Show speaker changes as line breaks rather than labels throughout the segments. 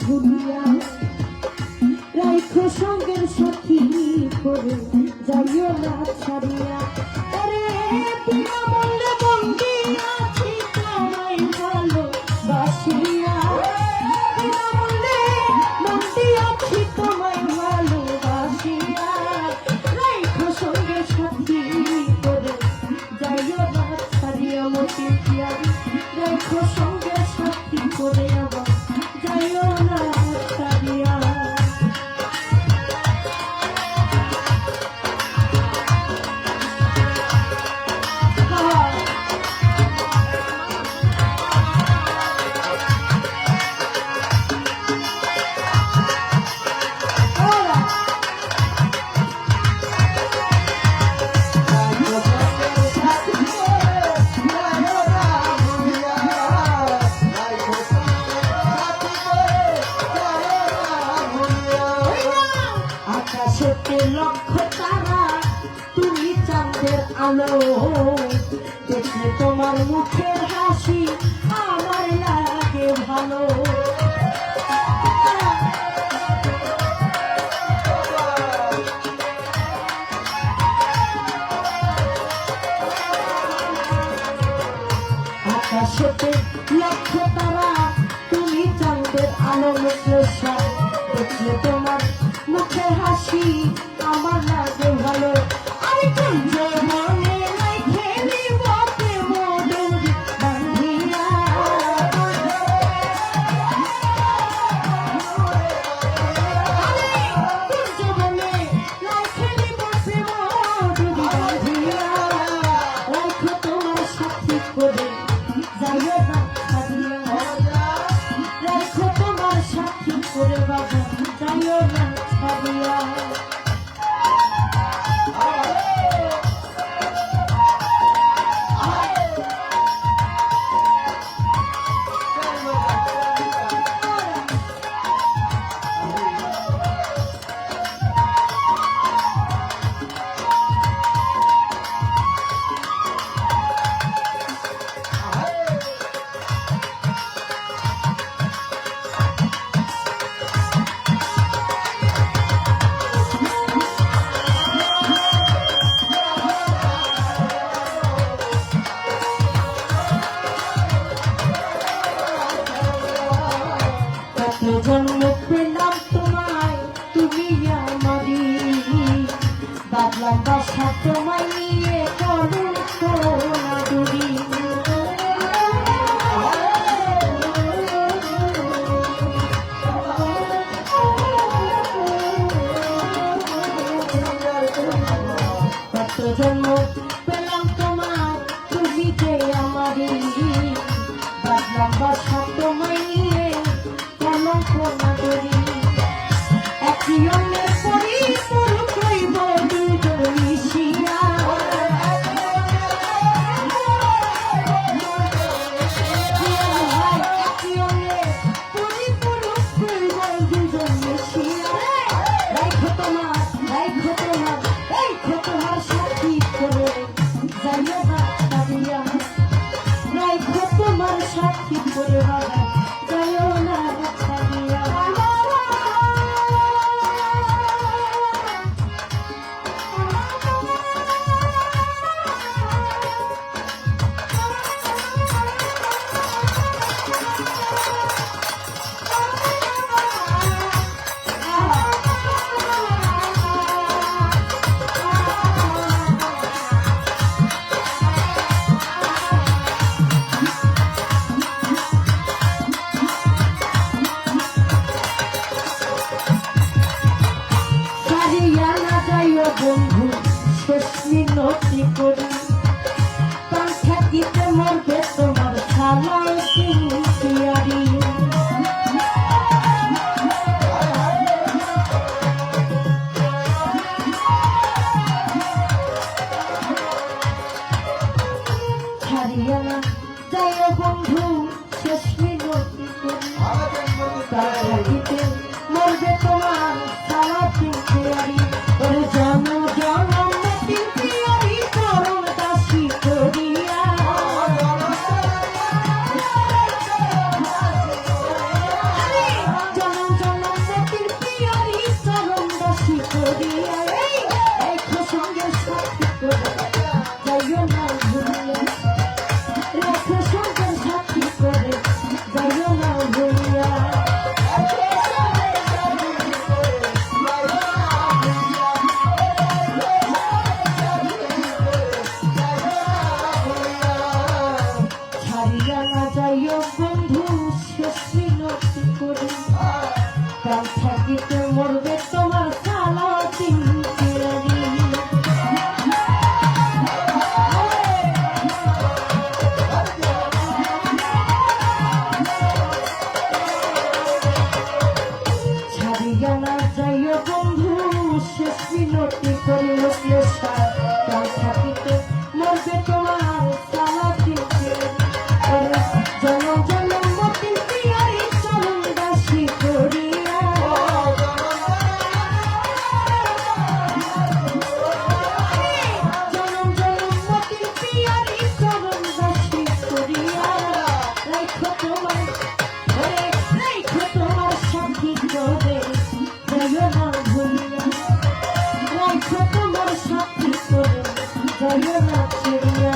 ঘুরিয়া রাইখো সঙ্গের সাথী করে যাইও না ছাড়িয়া ওরে বিনামূল্যে বন্দি আছি তোমায় ভালোবাসিয়া বিনামূল্যে বন্দি আছি তোমায় ভালোবাসিয়া রাইখো সঙ্গের সাথী করে যাইও না ছাড়িয়া মতি পিয়া রাইখো সঙ্গের সাথী করে আবার যাইও না ছাড়িয়া লক্ষ তারা তুমি চাঁদের আলো দেখলে তোমার মুখের হাসি আমার লাগে ভালো আকাশেতে লক্ষ তারা তুমি চাঁদের আলো দেখলে তোমার মুখের হাসি আমার লাগে ভালো আমি কুঞ্জ মনে রাখে নিবতে মধুর বান্ধিয়া কুঞ্জ মনে রাখে নিবতে মধুর বান্ধিয়া রাখো তোমার সাথী করে যাইও না ছাড়িয়া রাখো তোমার সাথী করে বাবা যাইও না ছাড়িয়া জন্ম পেলাম তোমায় তুমি আমারি বাদলাম বাসা তোমায় নিয়ে করুন করোনা দূরি কত জন্ম পেলাম তোমায় তুমি যে আমারি বাদলাম বাসা তোমায় নিয়ে একই অন্যের পরিপূর্ণ কইব দুজন মিশিয়া একই অন্যের পরিপূর্ণ কইব দুজন মিশিয়া রাইখো তোমার সাথী করে যাইও না ছাড়িয়া রাইখো তোমার সাথী করে বাবা যাইও না ছাড়িয়া বন্ধু শেষ মিনতি করি প্রাণ থাকিতে মরবে তোমার ছালায় পিয়ারি ছাড়িয়া না যাইও বন্ধু শেষ মিনতি করি প্রাণ থাকিতে মরবে তোমার ছালায় পিয়ারি ওরে জন জনম পিয়ারি করম দাসী করিয়া জন প্রাণ থাকিতে মরবে তোমার সালাউদ্দিন কেরানি। ছাড়িয়া না যাইও বন্ধু শেষ মিনতি করিল ক্লেশা, প্রাণ থাকিতে মরবে তোমার সালাউদ্দিন কেরানি। জনম জনম মতিন পিয়ারি চরণ দাসী করিয়া, জনম জনম মতিন পিয়ারি চরণ দাসী করিয়া, রাইখো তোমার রাইখো তোমার সাথী করে যাইও না ভুলিয়া, রাইখো তোমার সাথী করে যাইও না ছেড়িয়া।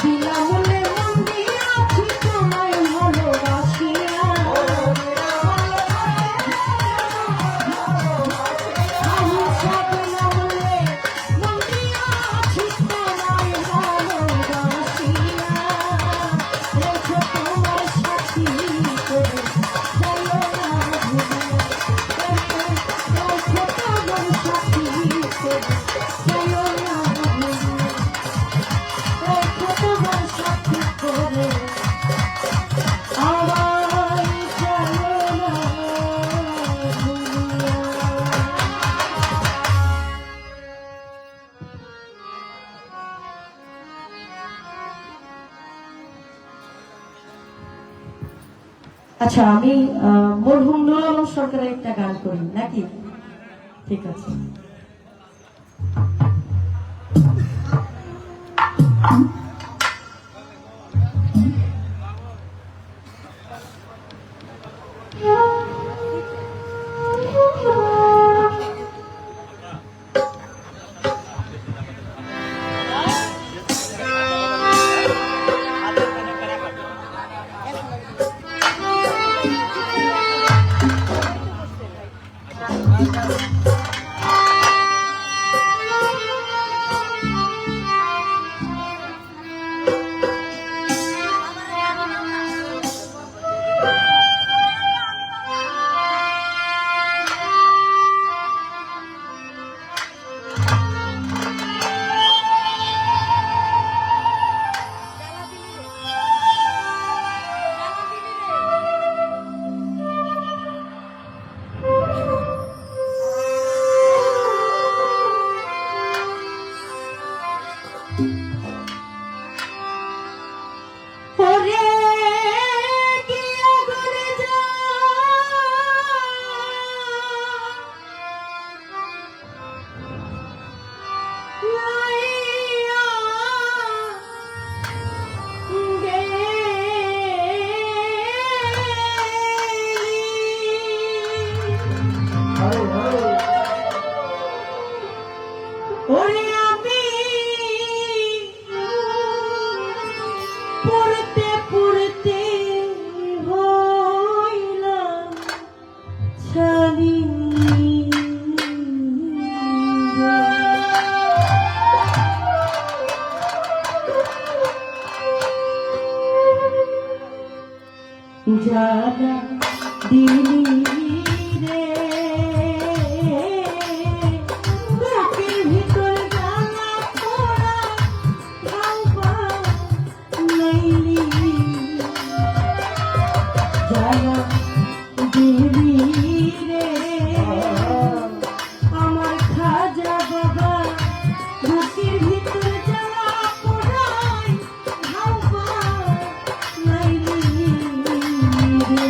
বিনামূল্যে মন দিয়াছি তোমায় ভালোবাসিয়া, আহ্ছা বিনামূল্যে মন দিয়াছি তোমায় ভালোবাসিয়া, রাইখো তোমার সাথী করে যাইও না ভুলিয়া, রাইখো তোমার সাথী করে যাইও না ভুলিয়া, রাইখো তোমার সাথী করে আমায় যাইও না ভুলিয়া। আচ্ছা, আমি মরহুম নুর আলম সরকারের একটা গান করি নাকি? ঠিক আছে। ওরে গিয়া ঘরে যা, লাইয়া গেলি। ওরে আমি পড়তে পড়তে হইলাম ছাড়ি, যারা দিলি রে বুকের ভিতর জ্বালা পোড়া ভালবা নাইলি, যারা দিলি রে আমার খাজা বাবা বুকের ভিতর জ্বালা পোড়াই ভালবা নাইলি রে।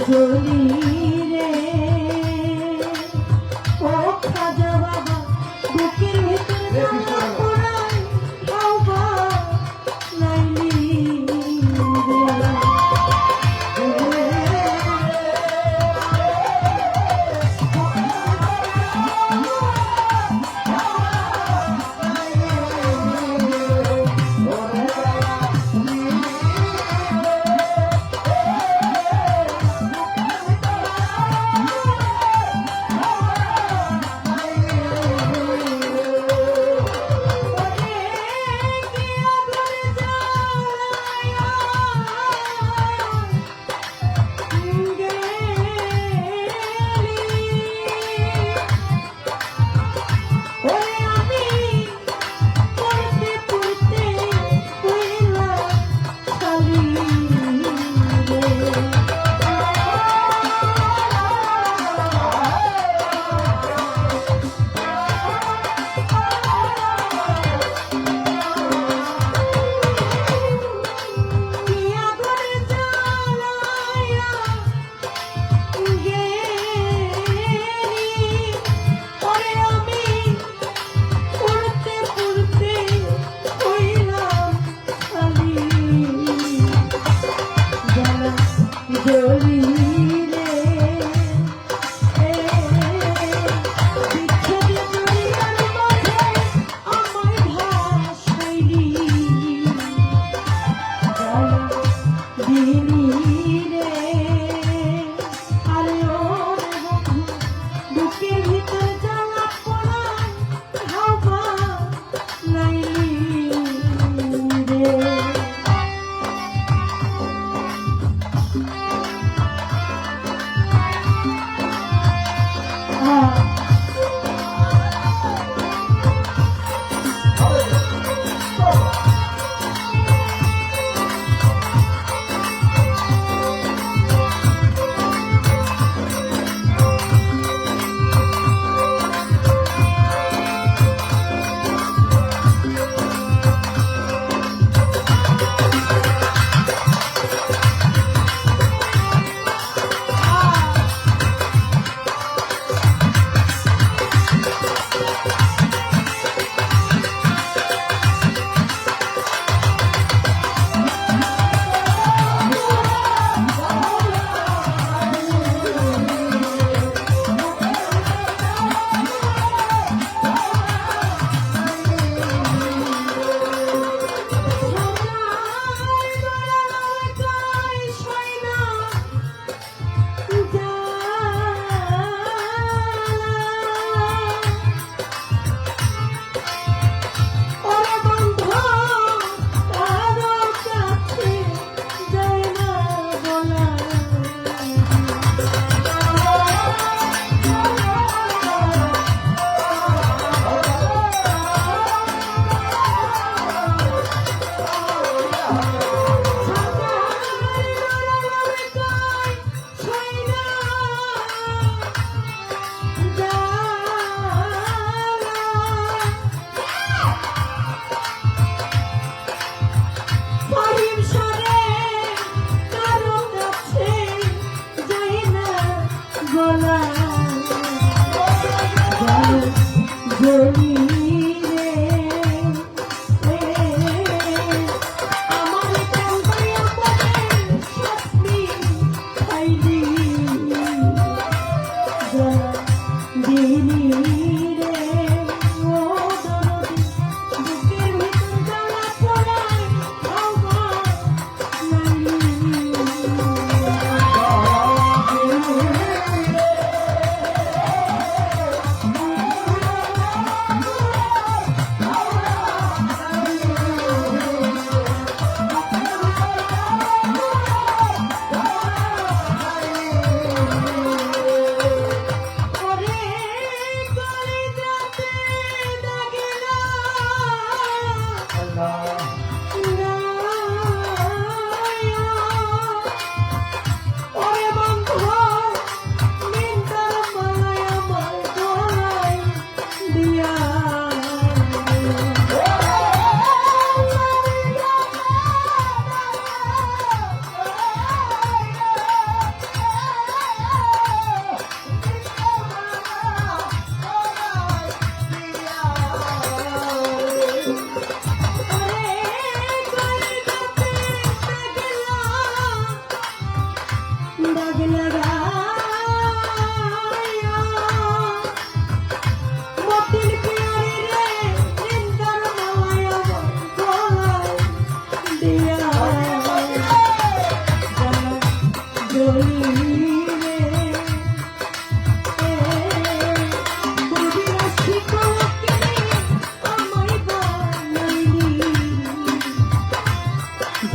চলি রে ও খাজা বাবা বুকের ভিতরে হাওয়া লাইলি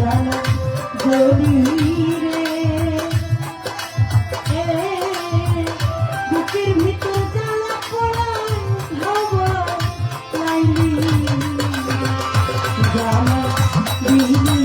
জানা যদি রে বুকের ভিতর জ্বালা পোড়ায় হাওয়া লাইলি জানা দিলি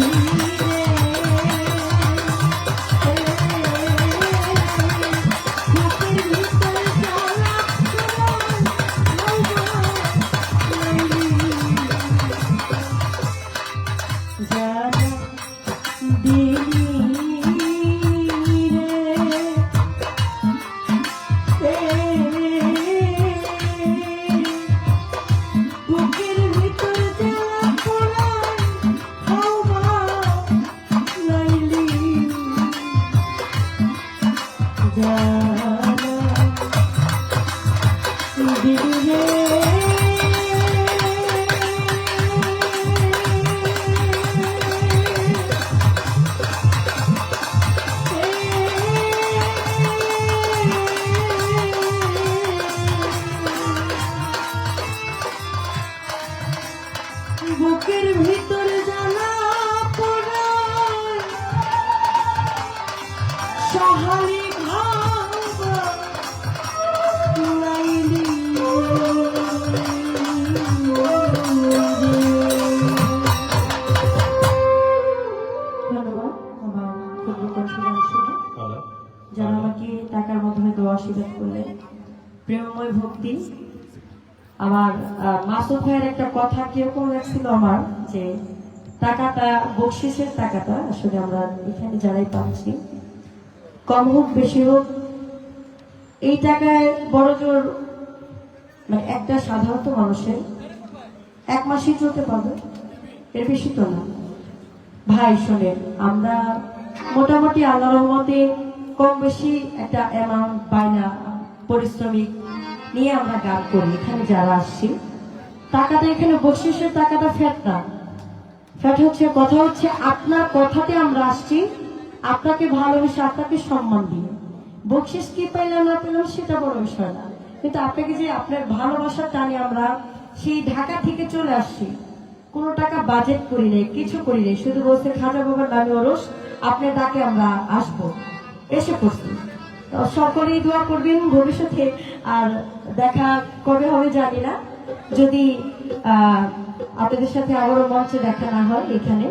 বুকের ভিতর জ্বালা পোড়ায় সহালি ভাবা লাইলি ধন্যবাদ আমার ক্ষুদ্র কণ্ঠগান শুনে যারা আমাকে টাকার মাধ্যমে দোয়া আশীর্বাদ করলেন প্রেমময় ভক্তি আমার মাসুদ ভাইয়ের একটা কথা কিরকম লাগছিল আমার যে টাকাটা বকশিসের টাকাটা আসলে আমরা এখানে যারাই পাচ্ছি কম হোক বেশি হোক এই টাকায় বড় জোর মানে একটা সাধারণত মানুষের এক মাসই চলতে পারবে এর বেশি তো না ভাই শোনেন আমরা মোটামুটি আল্লাহ রহমতে কম বেশি একটা অ্যামাউন্ট পাই না পরিশ্রমিক নিয়ে আমরা গান করি এখানে যারা আসছি টাকাটা এখানে বকশিসের টাকাটা ফ্যাট না ফ্যাট হচ্ছে কথা হচ্ছে আপনার কথাতে আমরা আসছি আপনাকে ভালোবেসে আপনাকে সম্মান দিয়ে বকশিস কি পাইলাম না পেলাম সেটা বড় বিষয় না কিন্তু আপনাকে যে আপনার ভালোবাসার টানে আমরা সেই ঢাকা থেকে চলে আসছি কোনো টাকা বাজেট করি নাই কিছু করি নাই শুধু বলছে খাজা বাবার নামে ওরস আপনার ডাকে আমরা আসবো এসে পড়ছি সকলেই দোয়া করবেন ভবিষ্যতে আর দেখা কবে হবে জানি না যদি আপনাদের সাথে আবারও মঞ্চে দেখা না হয় এখানে